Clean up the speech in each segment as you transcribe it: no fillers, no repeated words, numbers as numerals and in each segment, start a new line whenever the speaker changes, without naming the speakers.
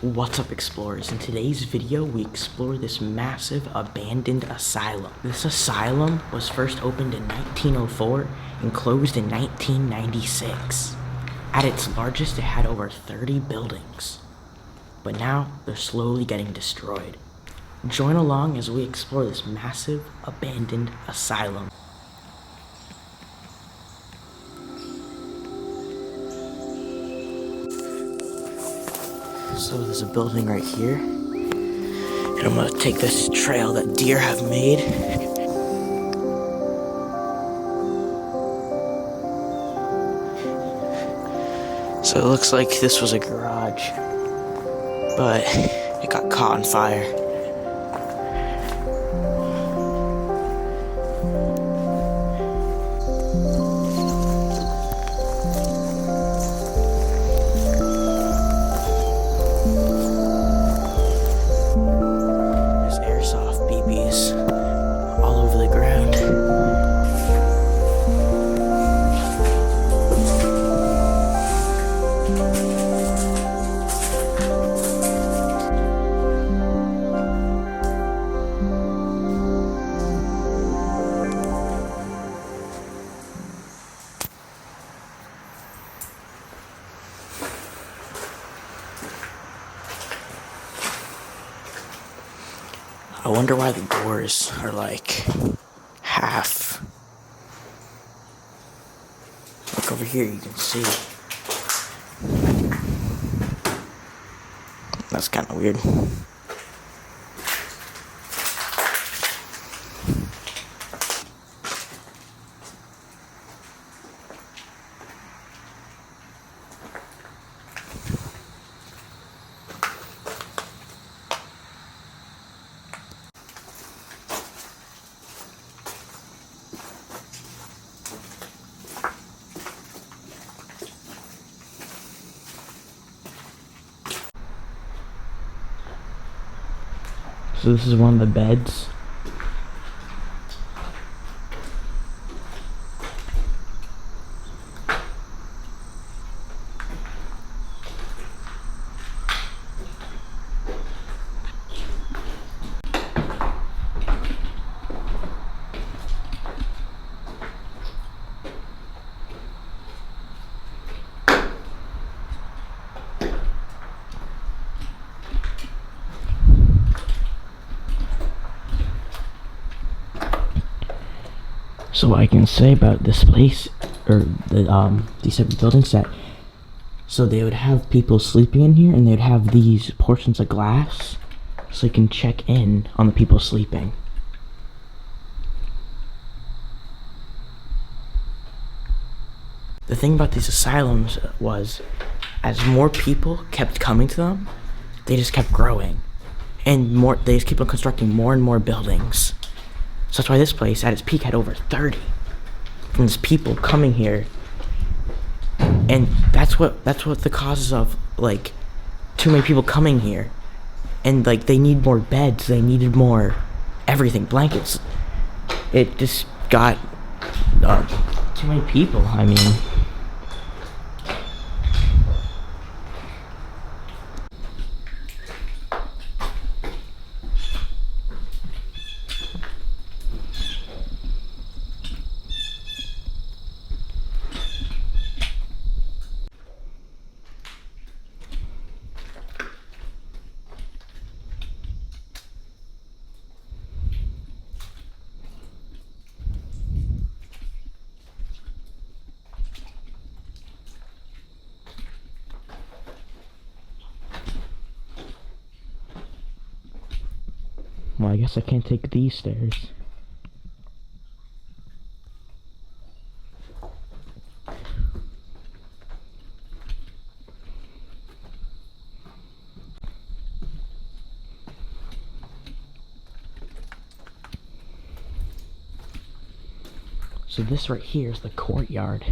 What's up, Explorers? In today's video, we explore this massive abandoned asylum. This asylum was first opened in 1904 and closed in 1996. At its largest, it had over 30 buildings. But now, they're slowly getting destroyed. Join along as we explore this massive abandoned asylum. So there's a building right here, and I'm gonna take this trail that deer have made. So it looks like this was a garage, but it got caught on fire. All over the ground. I wonder why the doors are like half. Look over here, you can see. That's kind of weird. So this is one of the beds. So what I can say about this place, or these type of buildings, that so they would have people sleeping in here, and they'd have these portions of glass, so you can check in on the people sleeping. The thing about these asylums was, as more people kept coming to them, they just kept growing, and they just kept on constructing more and more buildings. So that's why this place, at its peak, had over 30 from these people coming here. And that's what the causes of, like, too many people coming here. And, like, they need more beds, they needed more everything, blankets. It just got too many people, I mean. Well, I guess I can't take these stairs. So this right here is the courtyard.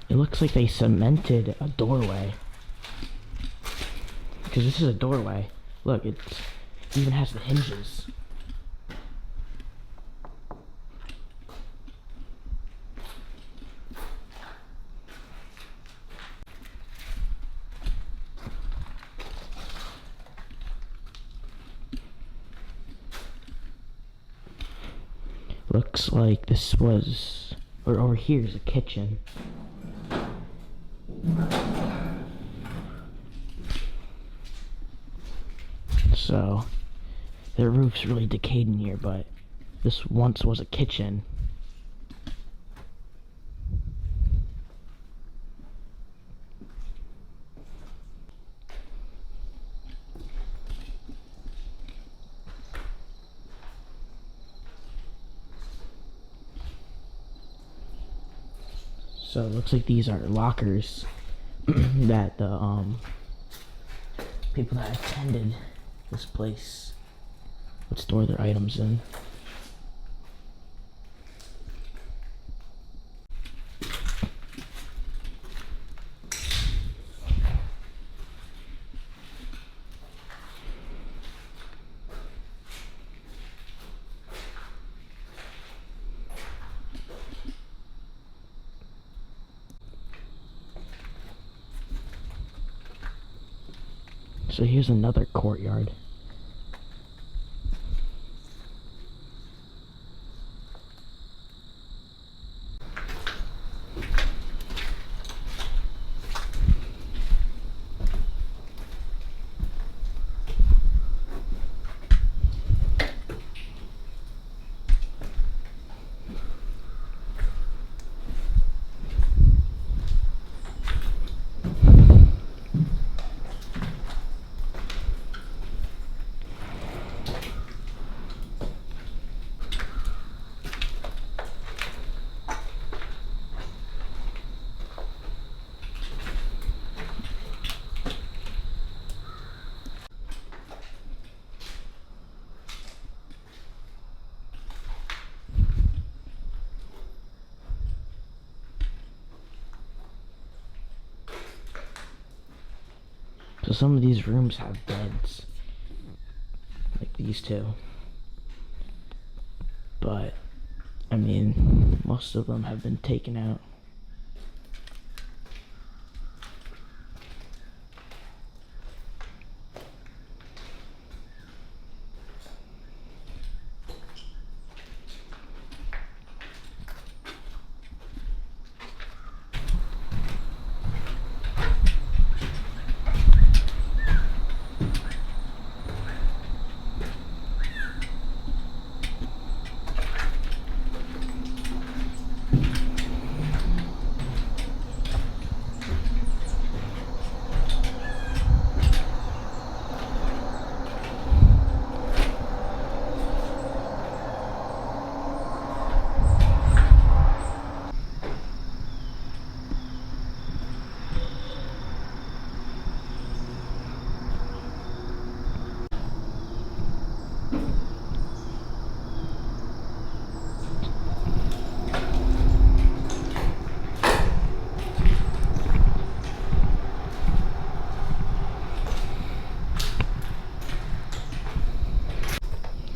It looks like they cemented a doorway. Because this is a doorway. Look, it even has the hinges. Looks like this was, or over here is a kitchen. So, the roof's really decayed in here, but this once was a kitchen. So it looks like these are lockers that the people that attended this place would store their items in. So here's another courtyard. So some of these rooms have beds, like these two. But, I mean, most of them have been taken out.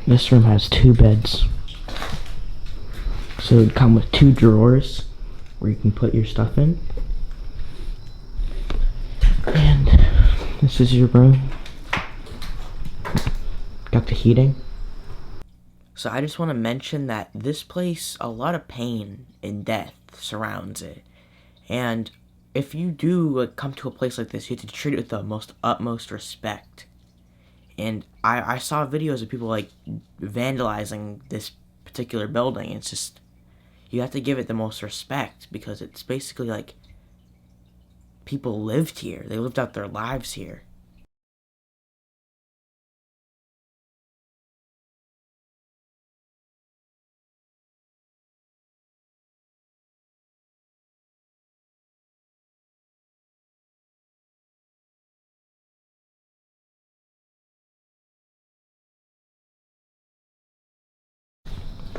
This room has 2 beds. So it would come with 2 drawers where you can put your stuff in. And this is your room. Got the heating. So I just want to mention that this place, a lot of pain and death surrounds it. And if you do come to a place like this, you have to treat it with the utmost respect. And I saw videos of people like vandalizing this particular building. It's just, you have to give it the most respect because it's basically like people lived here. They lived out their lives here.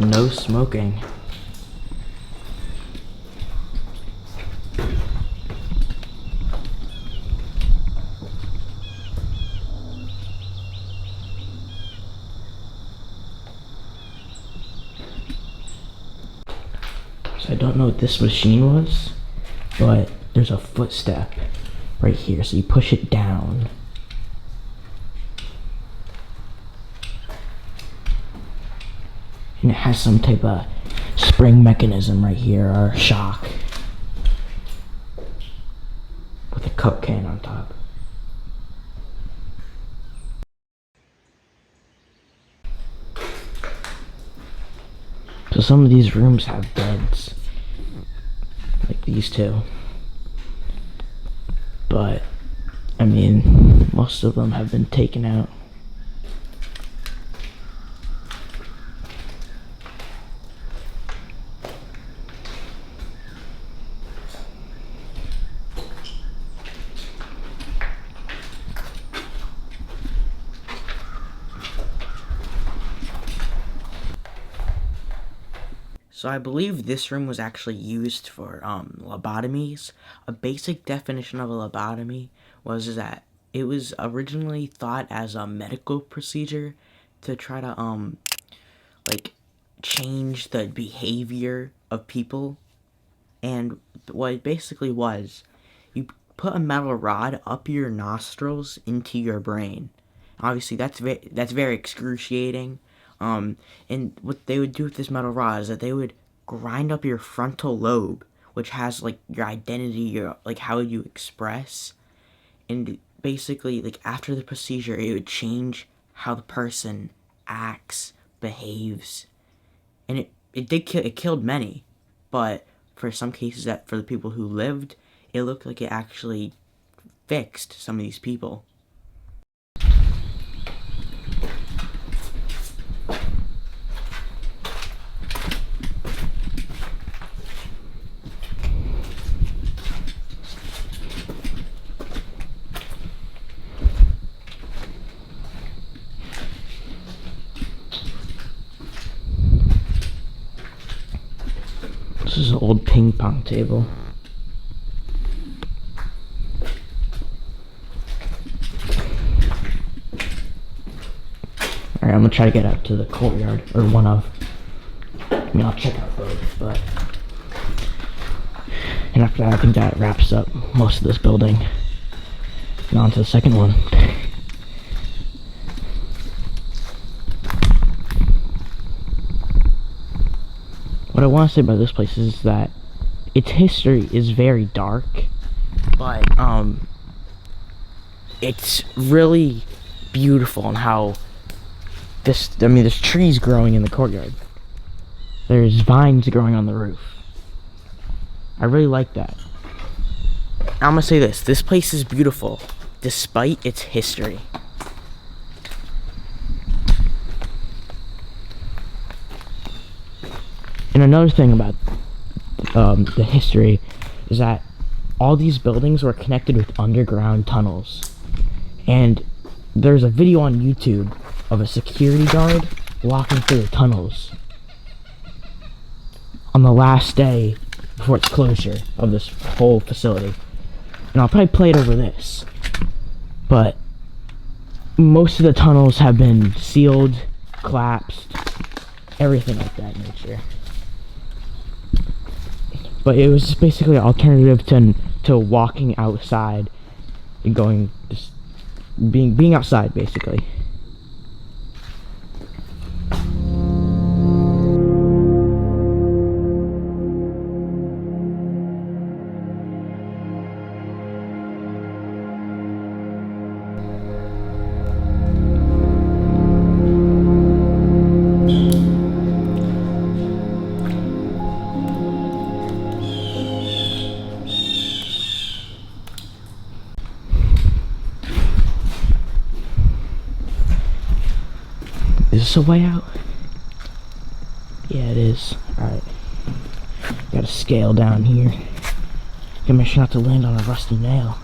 No smoking. I don't know what this machine was, but there's a footstep right here. So you push it down. And it has some type of spring mechanism right here, or shock. With a Coke can on top. So some of these rooms have beds. Like these two. But, I mean, most of them have been taken out. So I believe this room was actually used for lobotomies. A basic definition of a lobotomy was that it was originally thought as a medical procedure to try to like change the behavior of people. And what it basically was, you put a metal rod up your nostrils into your brain. Obviously that's very excruciating. And what they would do with this metal rod is that they would grind up your frontal lobe, which has like your identity, your like how you express, and basically like after the procedure, it would change how the person acts, behaves, and it killed many, but for some cases that for the people who lived, it looked like it actually fixed some of these people. This is an old ping pong table. Alright, I'm gonna try to get out to the courtyard, or one of. I mean, I'll check out both, but. And after that, I think that wraps up most of this building. And on to the second one. What I want to say about this place is that its history is very dark, but it's really beautiful in how there's trees growing in the courtyard. There's vines growing on the roof. I really like that. I'm gonna say this place is beautiful despite its history. And another thing about the history is that all these buildings were connected with underground tunnels. And there's a video on YouTube of a security guard walking through the tunnels on the last day before its closure of this whole facility. And I'll probably play it over this. But most of the tunnels have been sealed, collapsed, everything like that nature. But it was just basically an alternative to walking outside and going, just being outside basically. Is this a way out? Yeah, it is. Alright. Gotta scale down here. Gotta make sure not to land on a rusty nail.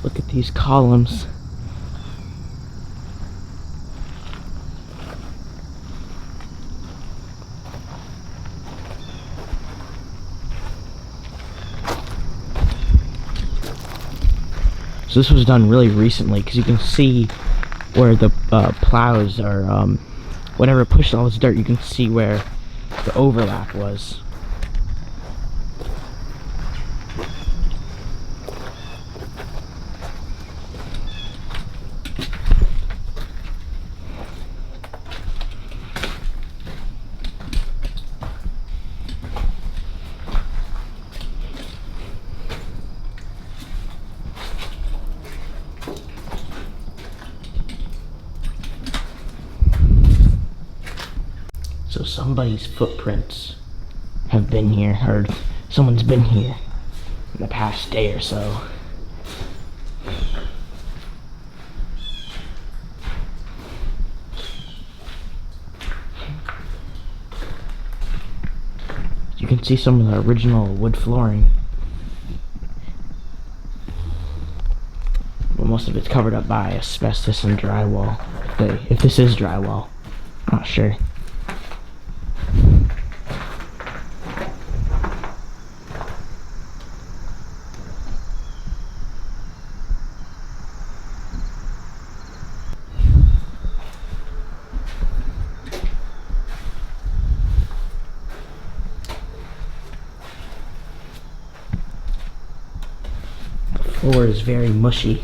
Look at these columns. So this was done really recently, because you can see where the plows are, whenever it pushed all this dirt, you can see where the overlap was. So somebody's footprints have been here, or someone's been here in the past day or so. You can see some of the original wood flooring. Well, most of it's covered up by asbestos and drywall. If this is drywall, I'm not sure. The floor is very mushy.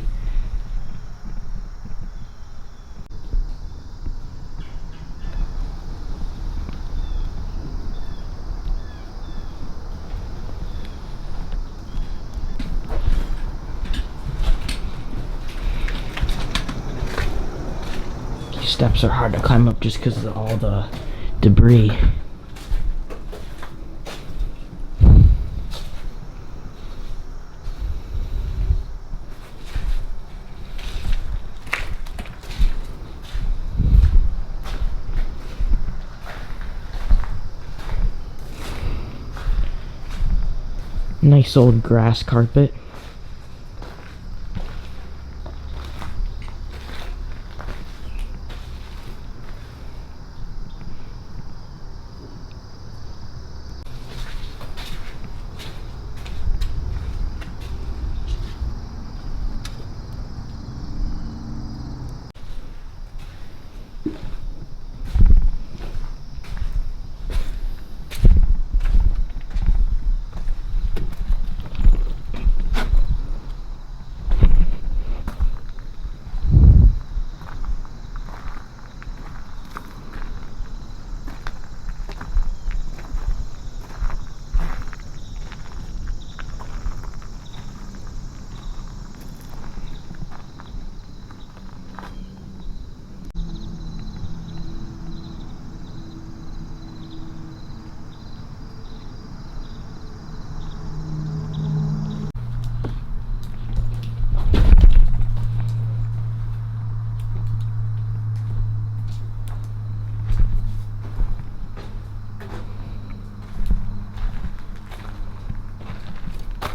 These steps are hard to climb up just because of all the debris. Nice old grass carpet.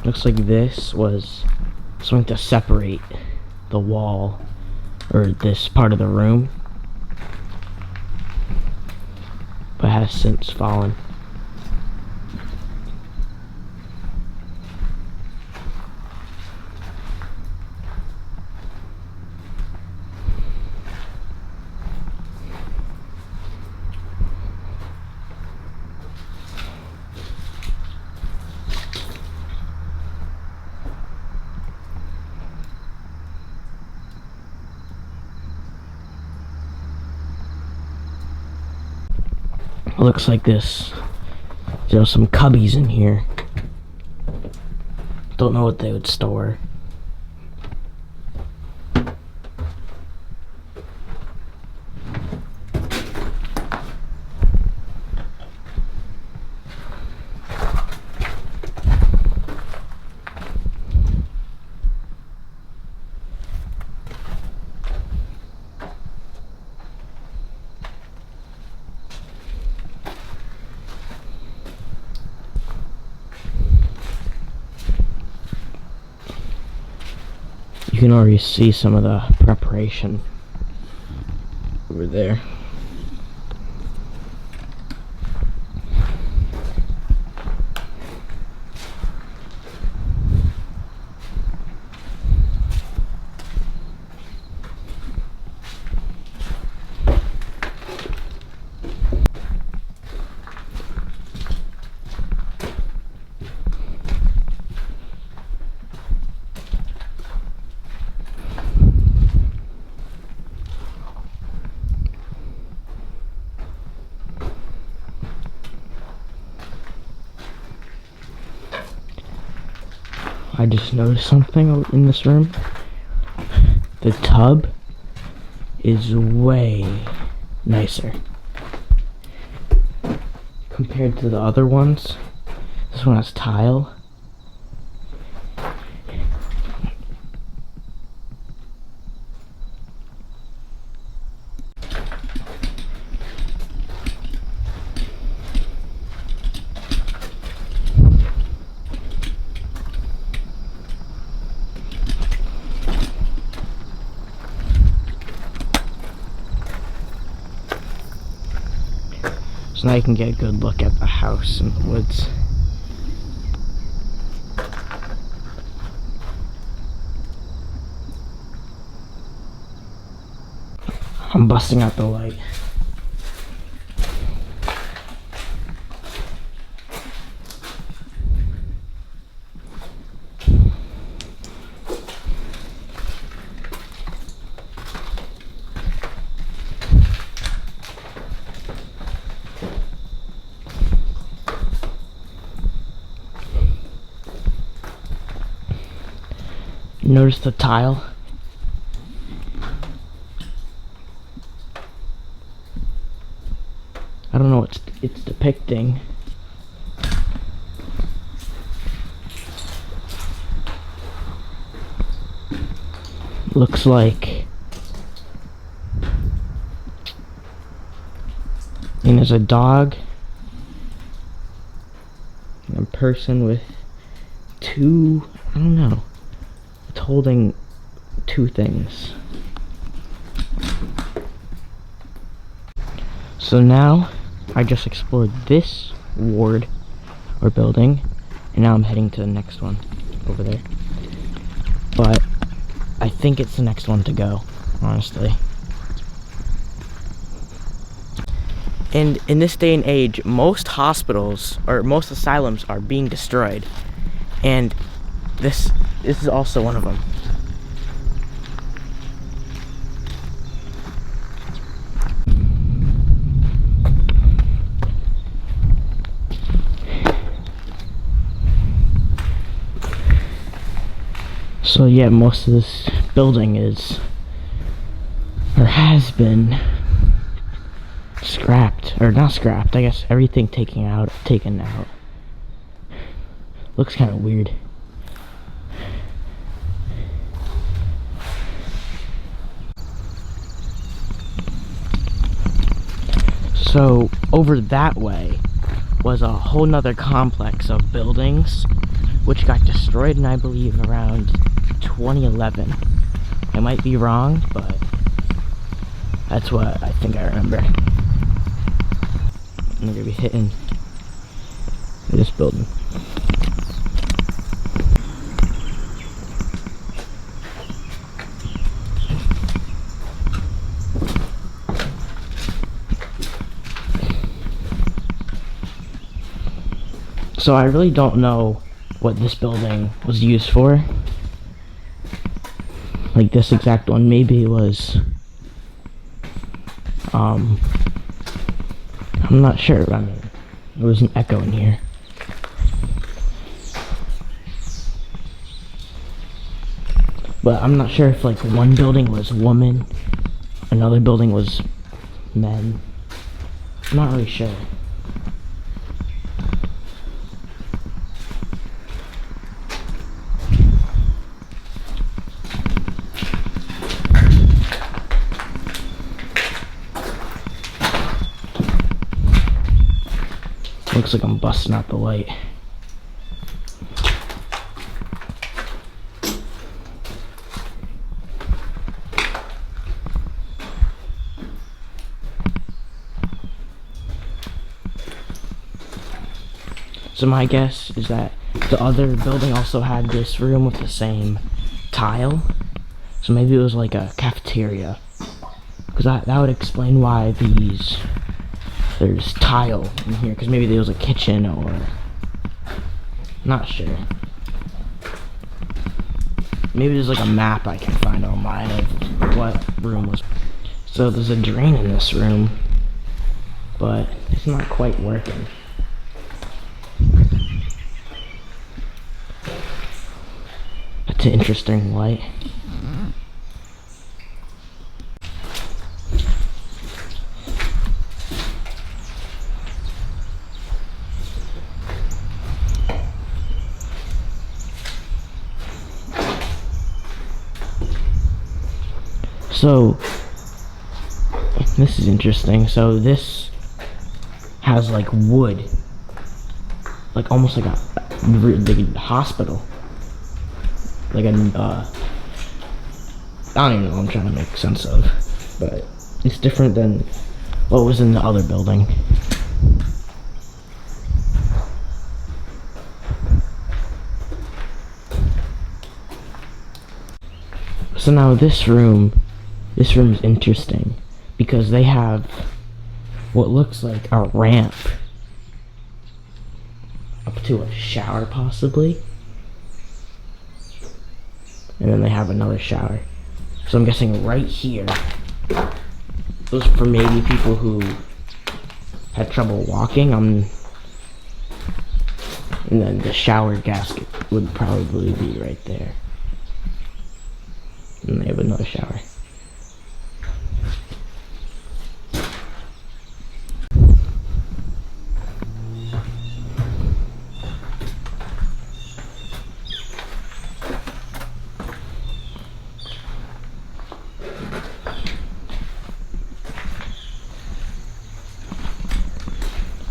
Looks like this was something to separate the wall, or this part of the room, but has since fallen. Looks like this. There's some cubbies in here. Don't know what they would store. You can already see some of the preparation over there. I just noticed something in this room. The tub is way nicer compared to the other ones. This one has tile. So now you can get a good look at the house in the woods. I'm busting out the light. Notice the tile? I don't know what it's depicting. Looks like there's a dog and a person with two, I don't know, it's holding two things. So now I just explored this ward or building, and now I'm heading to the next one over there. But I think it's the next one to go, honestly. And in this day and age, most hospitals or most asylums are being destroyed, and this is also one of them. So yeah, most of this building is, or has been, scrapped, or not scrapped, I guess everything taken out. Looks kind of weird. So over that way was a whole nother complex of buildings which got destroyed in, I believe, around 2011. I might be wrong, but that's what I think I remember. I'm gonna be hitting this building. So I really don't know what this building was used for. Like this exact one, maybe it was, I'm not sure. I mean, there was an echo in here. But I'm not sure if like one building was woman, another building was men. I'm not really sure. Looks like I'm busting out the light. So my guess is that the other building also had this room with the same tile. So maybe it was like a cafeteria. Because that would explain why there's tile in here, because maybe there was a kitchen or, not sure. Maybe there's like a map I can find online of what room was. So there's a drain in this room, but it's not quite working. an interesting light. So, this is interesting. So this has like wood, like almost like a hospital, like a I don't even know what I'm trying to make sense of, but it's different than what was in the other building. So now this room is interesting because they have what looks like a ramp up to a shower possibly, and then they have another shower. So I'm guessing right here, those for maybe people who had trouble walking. And then the shower gasket would probably be right there. And they have another shower.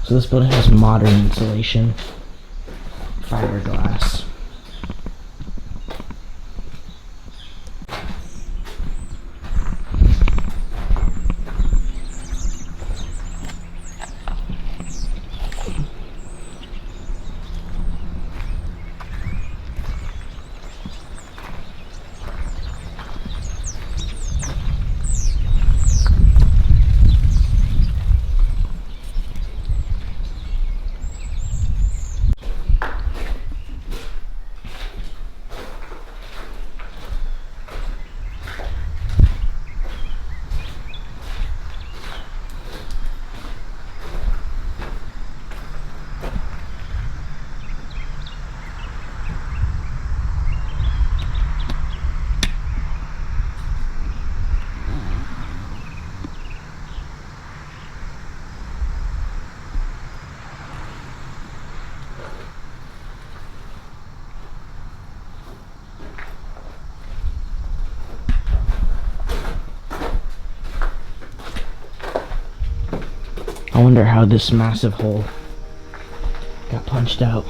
So this building has modern insulation, fiberglass. I wonder how this massive hole got punched out.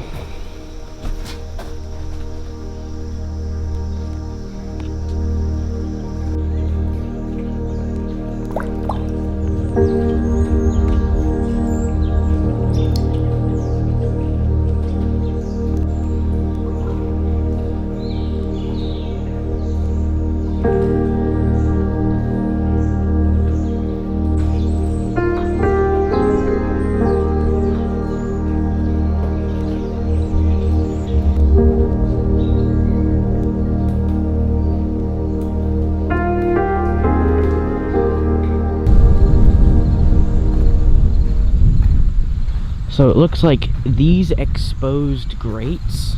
So it looks like these exposed grates,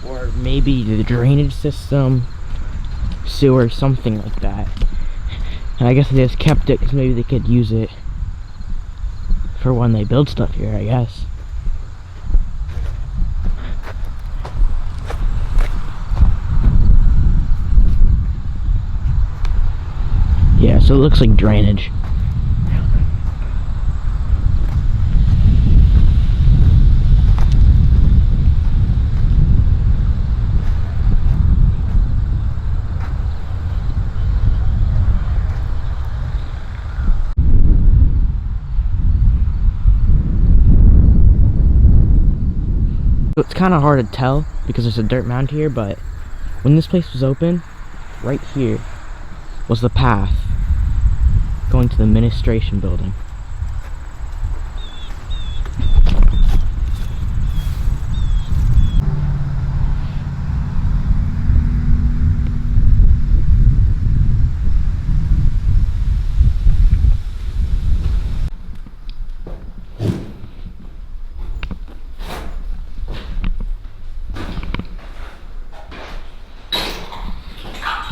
or maybe the drainage system, sewer, something like that. And I guess they just kept it because maybe they could use it for when they build stuff here, I guess. Yeah, so it looks like drainage. It's kind of hard to tell because there's a dirt mound here, but when this place was open, right here was the path going to the administration building.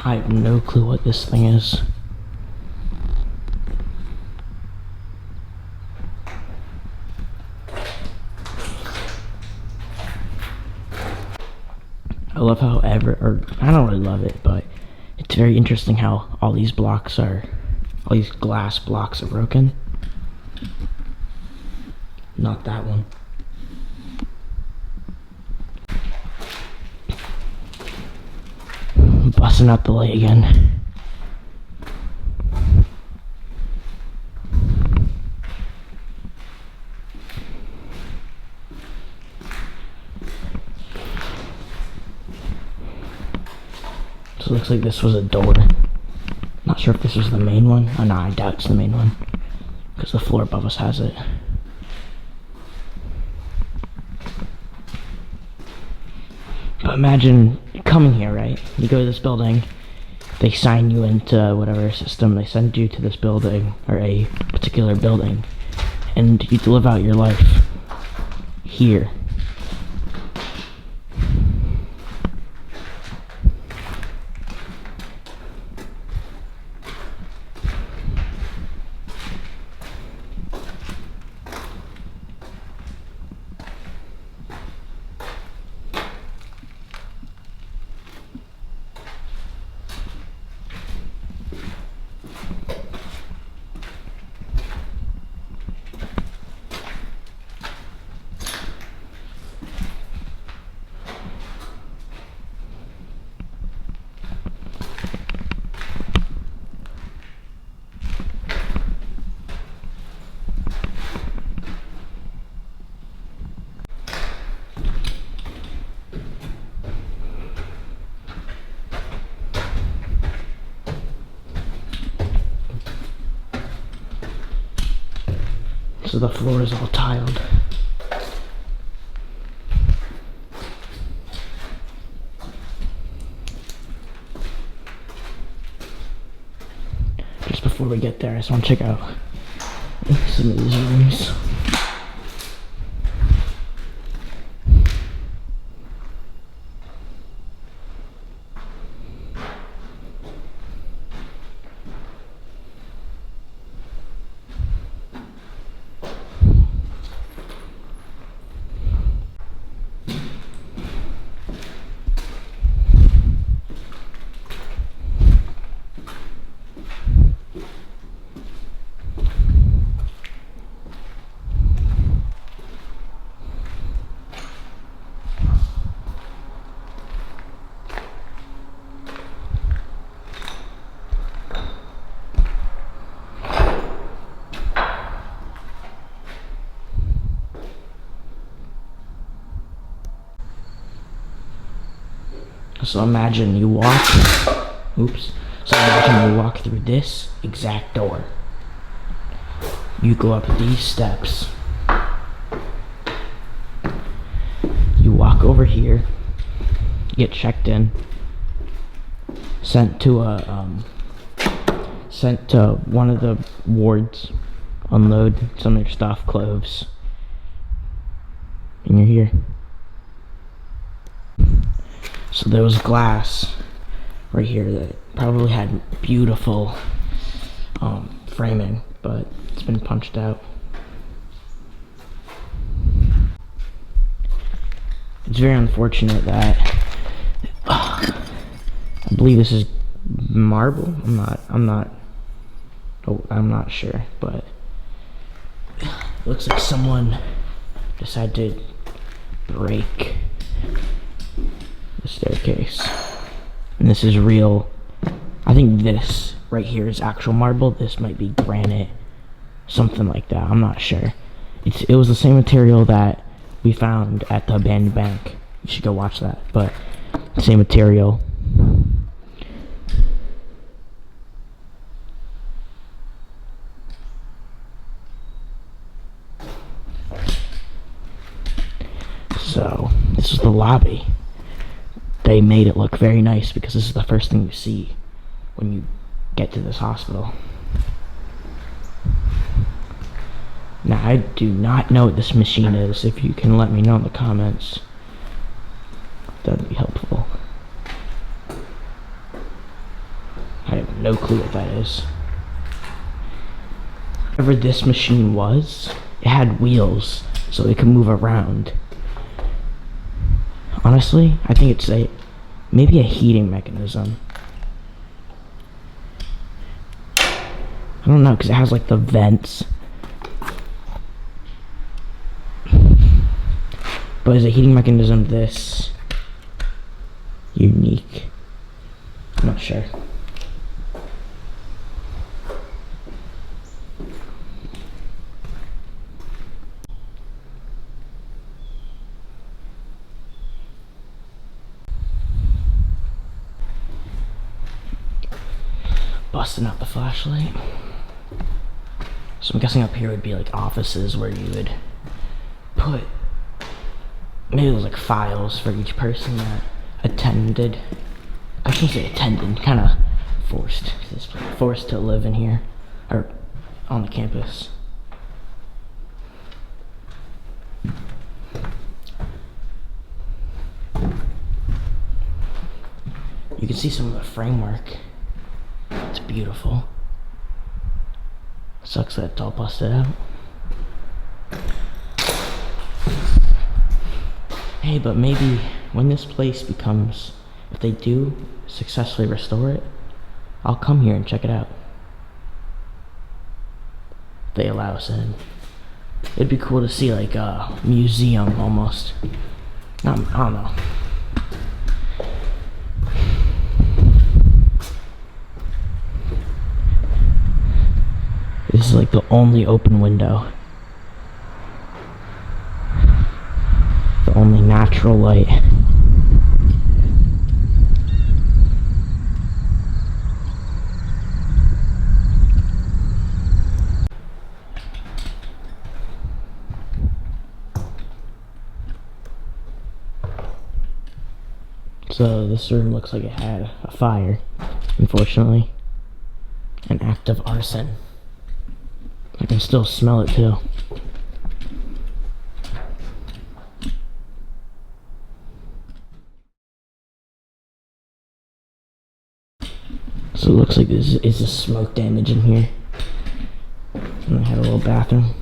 I have no clue what this thing is. I love how I don't really love it, but it's very interesting how all these glass blocks are broken. Not that one. Busting out the light again. So it looks like this was a door. Not sure if this was the main one. Oh no, I doubt it's the main one, because the floor above us has it. But imagine coming here, right? You go to this building, they sign you into whatever system, they send you to this building, or a particular building, and you live out your life here. So the floor is all tiled. Just before we get there, I just want to check out some of these rooms. So imagine you walk, so imagine you walk through this exact door. You go up these steps. You walk over here, get checked in, sent to one of the wards, unload some of your stuff, clothes, and you're here. So there was glass right here that probably had beautiful framing, but it's been punched out. It's very unfortunate that I believe this is marble. I'm not sure, but it looks like someone decided to break the staircase. And this is real. I think this right here is actual marble. This might be granite, something like that. I'm not sure. It was the same material that we found at the abandoned bank. You should go watch that. But same material. So this is the lobby. They made it look very nice because this is the first thing you see when you get to this hospital. Now, I do not know what this machine is. If you can let me know in the comments, that would be helpful. no clue what that is. Whatever this machine was, it had wheels, so it could move around. Honestly, I think it's maybe a heating mechanism. I don't know, because it has like the vents. But is a heating mechanism this unique? I'm not sure. Busting out the flashlight. So I'm guessing up here would be like offices where you would put, maybe there's like files for each person that attended. I shouldn't say attended, kind of forced to live in here, or on the campus. You can see some of the framework. It's beautiful. Sucks that it's all busted out. Hey, but maybe when this place becomes, if they do successfully restore it, I'll come here and check it out. If they allow us in. It'd be cool to see like a museum almost. I don't know. This is like the only open window. The only natural light. So this room looks like it had a fire, unfortunately. An act of arson. I can still smell it too. So it looks like this is a smoke damage in here. And I had a little bathroom.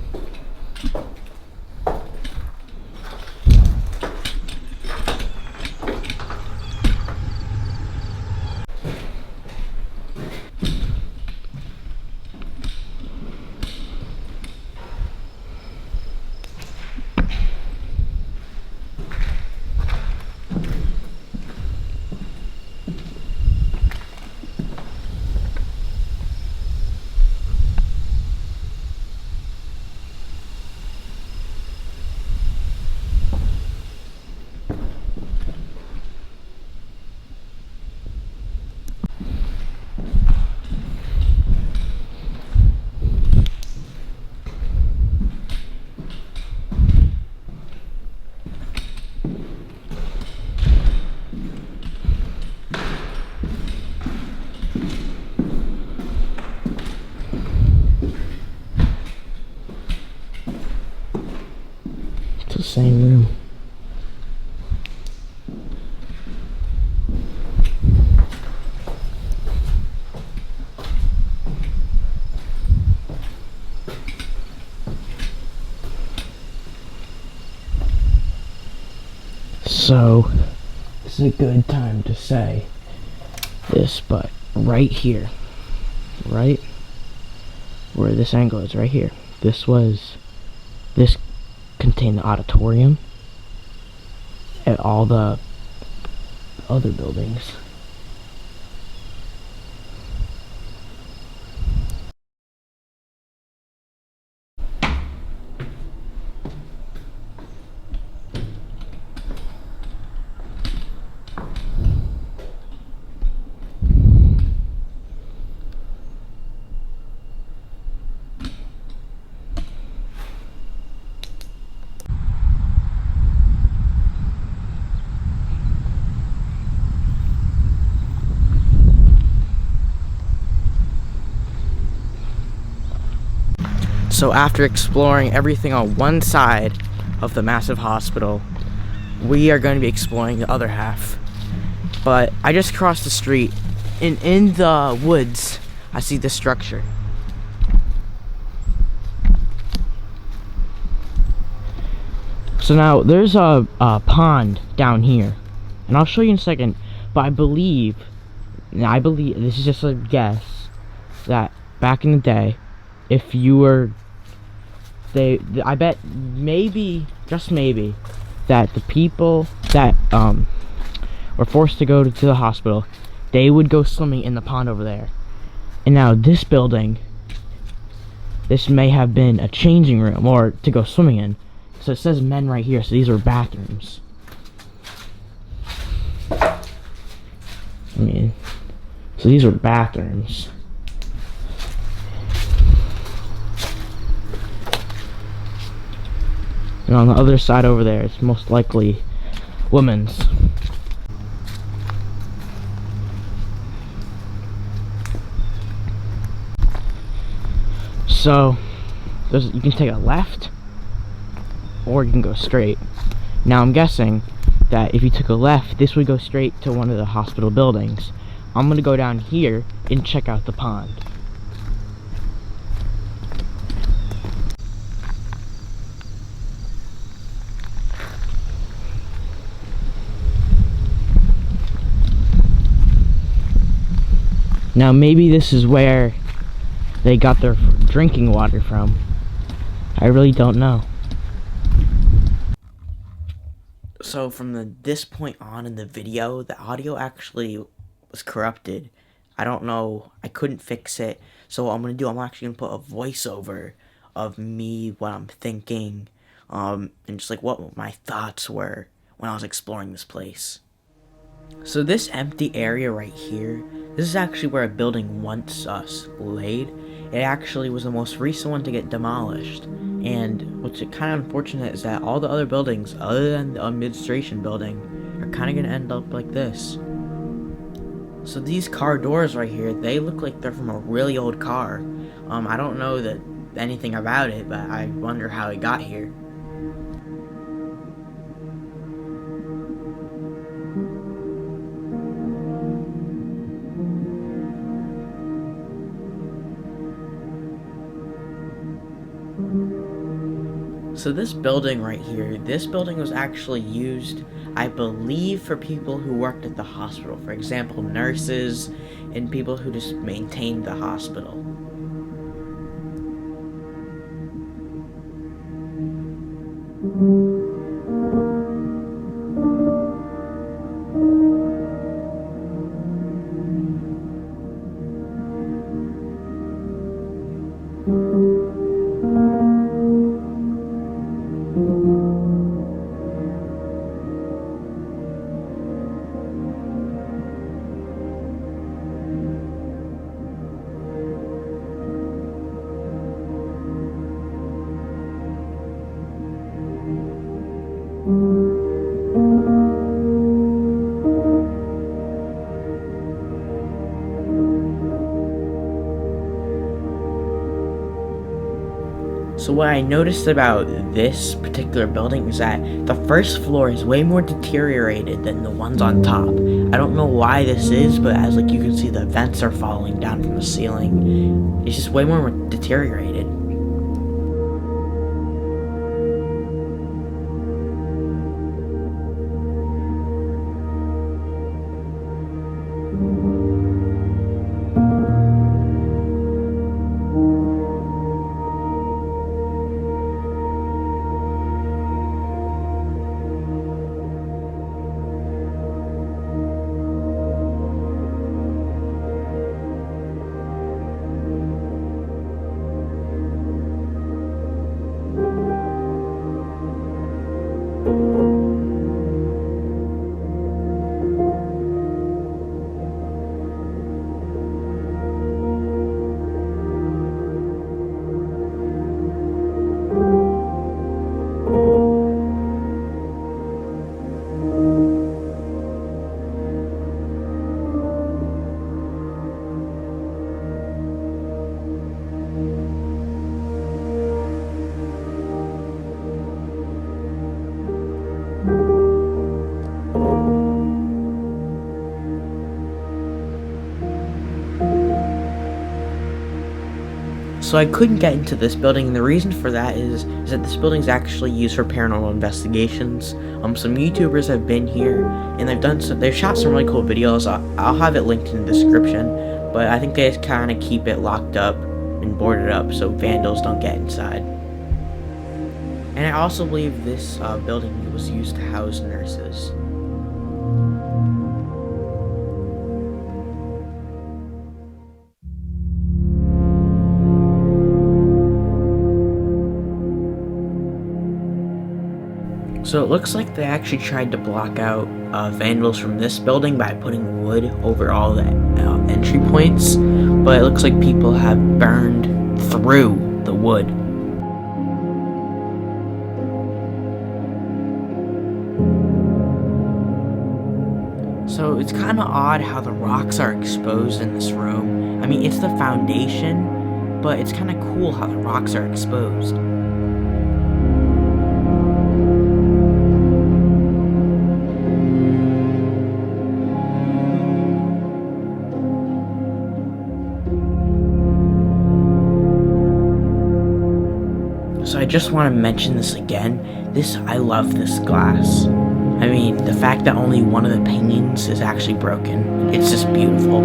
Same room. So this is a good time to say this, but right here, right where this angle is, right here, this contained the auditorium and all the other buildings. So after exploring everything on one side of the massive hospital, we are going to be exploring the other half. But I just crossed the street in the woods, I see this structure. So now there's a pond down here, and I'll show you in a second. But I believe this is just a guess, that back in the day, if you were, I bet maybe, just maybe, that the people that were forced to go to the hospital, they would go swimming in the pond over there. And now this building, this may have been a changing room or to go swimming in. So it says men right here, so these are bathrooms. So these are bathrooms. And on the other side over there, it's most likely women's. So you can take a left, or you can go straight. Now I'm guessing that if you took a left, this would go straight to one of the hospital buildings. I'm gonna go down here and check out the pond. Now maybe this is where they got their drinking water from. I really don't know. So from this point on in the video, the audio actually was corrupted. I don't know, I couldn't fix it. So what I'm gonna do, I'm actually gonna put a voiceover of me, what I'm thinking, and just like what my thoughts were when I was exploring this place. So this empty area right here, this is actually where a building once laid. It actually was the most recent one to get demolished. And what's kind of unfortunate is that all the other buildings, other than the administration building, are kind of going to end up like this. So these car doors right here, they look like they're from a really old car. I don't know anything about it, but I wonder how it got here. So this building right here, this building was actually used, I believe, for people who worked at the hospital. For example, nurses and people who just maintained the hospital. So what I noticed about this particular building is that the first floor is way more deteriorated than the ones on top. I don't know why this is, but as you can see, the vents are falling down from the ceiling. It's just way more deteriorated. So I couldn't get into this building, and the reason for that is that this building is actually used for paranormal investigations. Some YouTubers have been here, and they've shot some really cool videos. I'll have it linked in the description, but I think they just kind of keep it locked up and boarded up so vandals don't get inside. And I also believe this building was used to house nurses. So it looks like they actually tried to block out vandals from this building by putting wood over all the entry points, but it looks like people have burned through the wood. So it's kind of odd how the rocks are exposed in this room. I mean, it's the foundation, but it's kind of cool how the rocks are exposed. So I just want to mention this again. I love this glass. I mean, the fact that only one of the paintings is actually broken, it's just beautiful.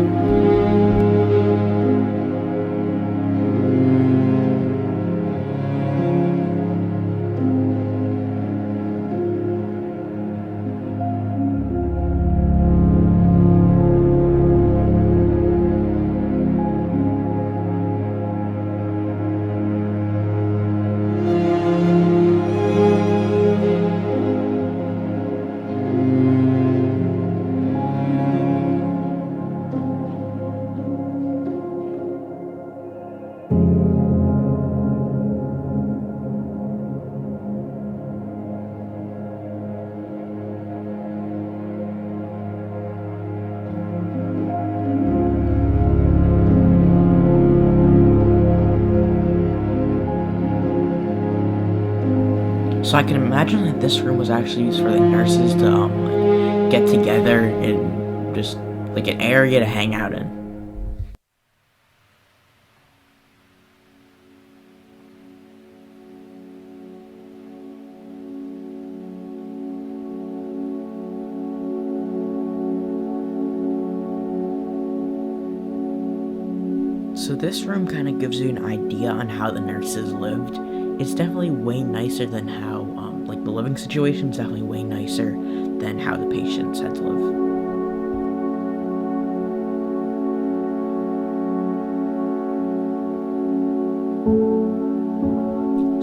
So I can imagine that this room was actually used for the nurses to like, get together and just like an area to hang out in. So this room kind of gives you an idea on how the nurses lived. It's definitely way nicer than how, like the living situation is definitely way nicer than how the patients had to live.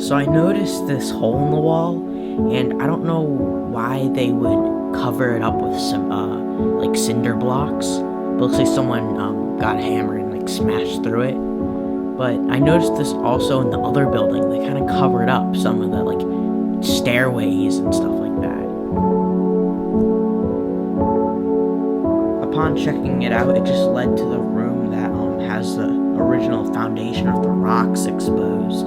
So I noticed this hole in the wall, and I don't know why they would cover it up with some, like cinder blocks. It looks like someone, got a hammer and like smashed through it. But I noticed this also in the other building. They kind of covered up some of the like stairways and stuff like that. Upon checking it out, it just led to the room that has the original foundation of the rocks exposed.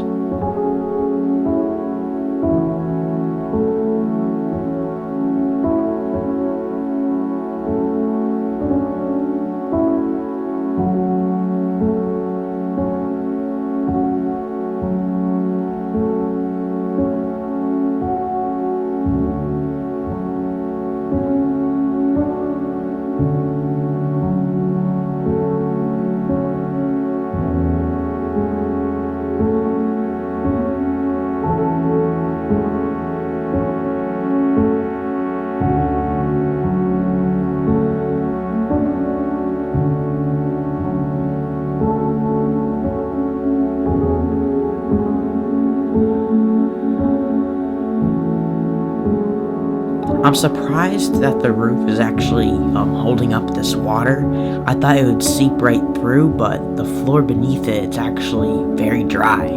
I'm surprised that the roof is actually holding up this water. I thought it would seep right through, but the floor beneath it's actually very dry.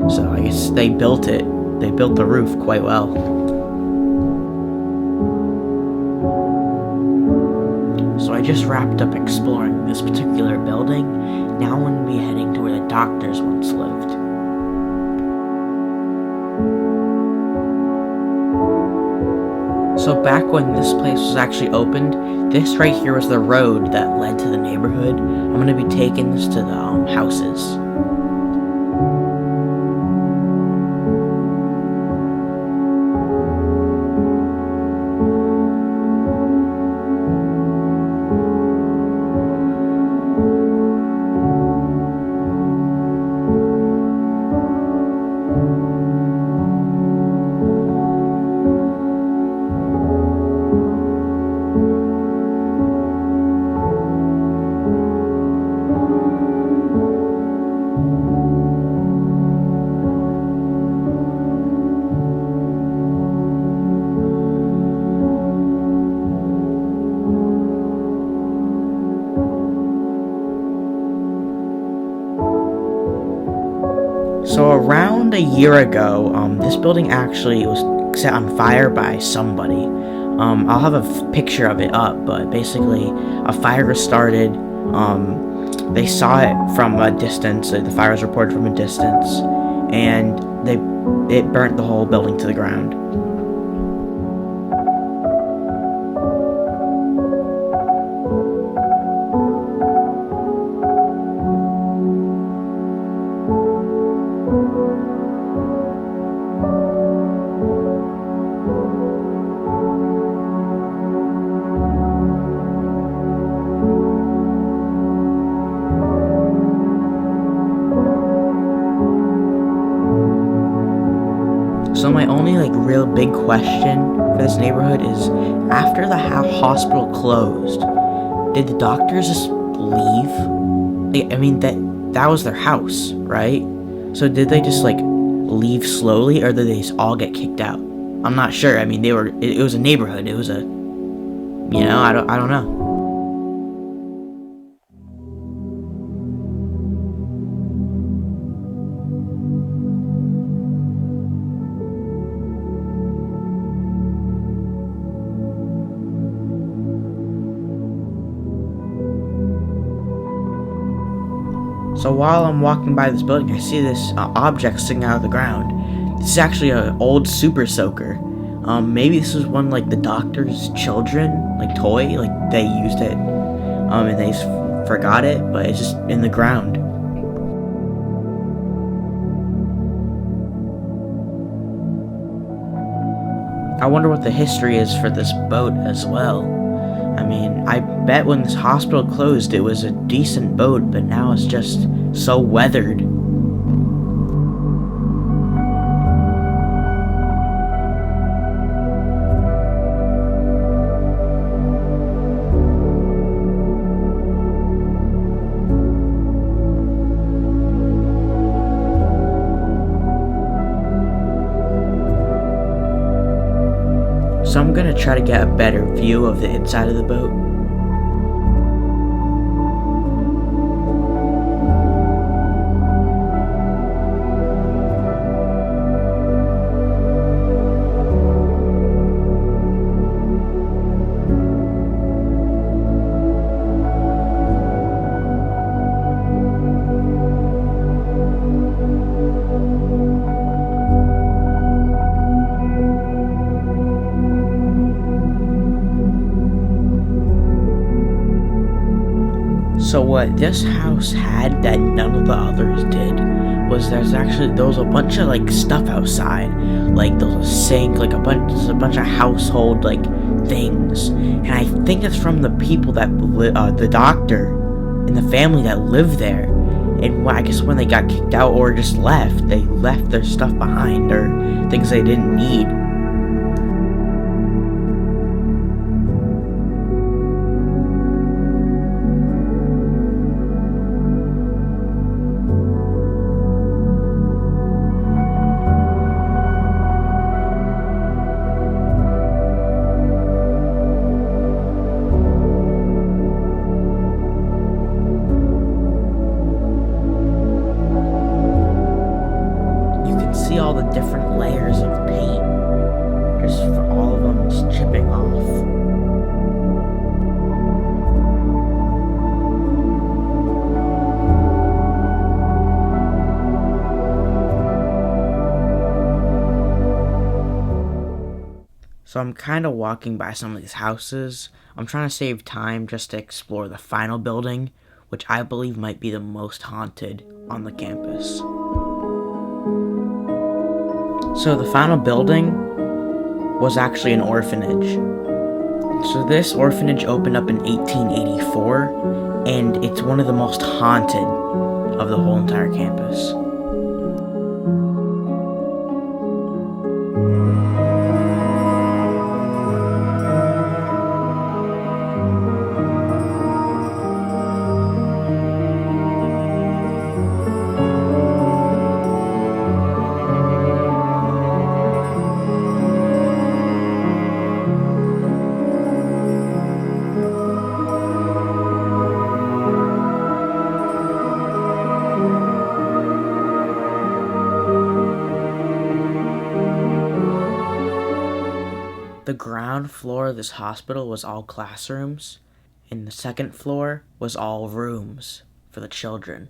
So I guess they built the roof quite well. So I just wrapped up exploring this particular building. Now I'm going to be heading to where the doctors once lived. So back when this place was actually opened, this right here was the road that led to the neighborhood. I'm going to be taking this to the houses. So around a year ago, this building actually was set on fire by somebody. I'll have a picture of it up, but basically a fire was started. They saw it from a distance. The fire was reported from a distance, and it burnt the whole building to the ground. So my only real big question for this neighborhood is, after the hospital closed, did the doctors just leave? I mean, that was their house, right? So did they just leave slowly, or did they just all get kicked out? I'm not sure. I mean, it was a neighborhood. It was I don't know. So while I'm walking by this building, I see this object sticking out of the ground. This is actually an old super soaker. Maybe this was one the doctor's children toy. They used it, and they just forgot it, but it's just in the ground. I wonder what the history is for this boat as well. I mean, I bet when this hospital closed, it was a decent boat, but now it's just so weathered. So I'm gonna try to get a better view of the inside of the boat. So what this house had that none of the others did was there was a bunch of stuff outside. There was a sink, a bunch of household things. And I think it's from the people that the doctor and the family that lived there. And I guess when they got kicked out or just left, they left their stuff behind, or things they didn't need. See all the different layers of paint, just for all of them just chipping off. So I'm kind of walking by some of these houses. I'm trying to save time just to explore the final building, which I believe might be the most haunted on the campus. So the final building was actually an orphanage. So this orphanage opened up in 1884, and it's one of the most haunted of the whole entire campus. ground floor of this hospital was all classrooms, and the second floor was all rooms for the children.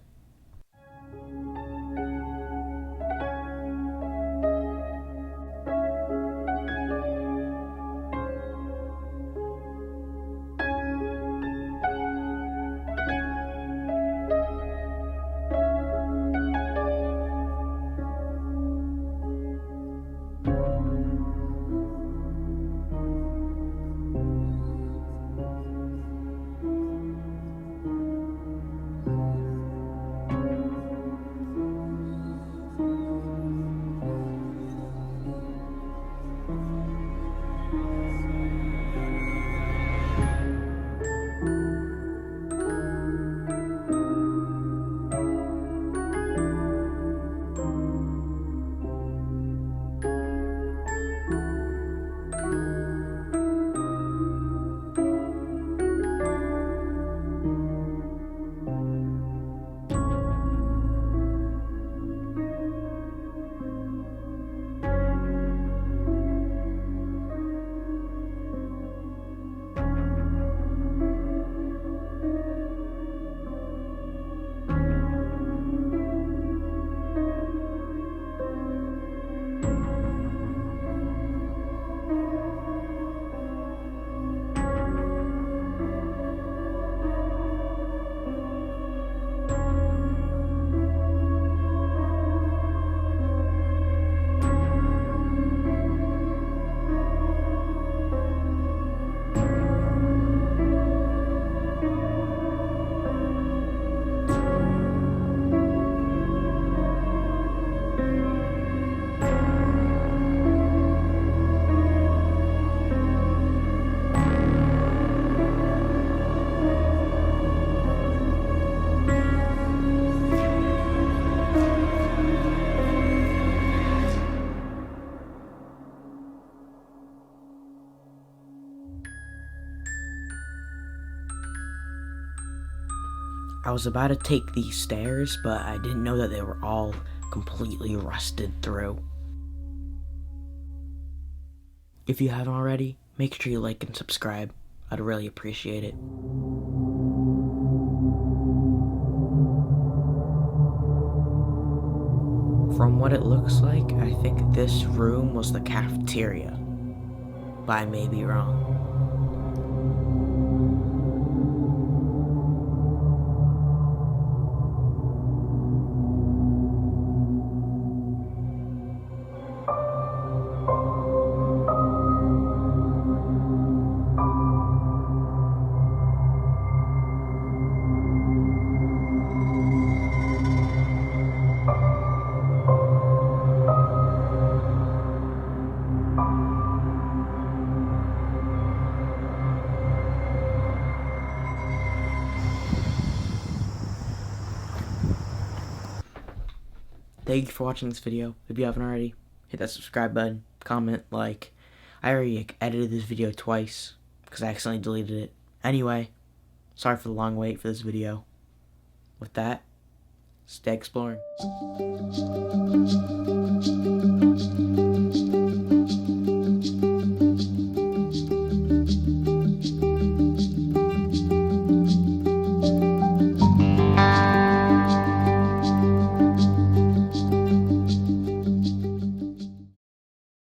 I was about to take these stairs, but I didn't know that they were all completely rusted through. If you haven't already, make sure you like and subscribe. I'd really appreciate it. From what it looks like, I think this room was the cafeteria, but I may be wrong. Thank you for watching this video. If you haven't already, hit that subscribe button, comment, like. I already edited this video twice because I accidentally deleted it. Anyway, sorry for the long wait for this video. With that, stay exploring.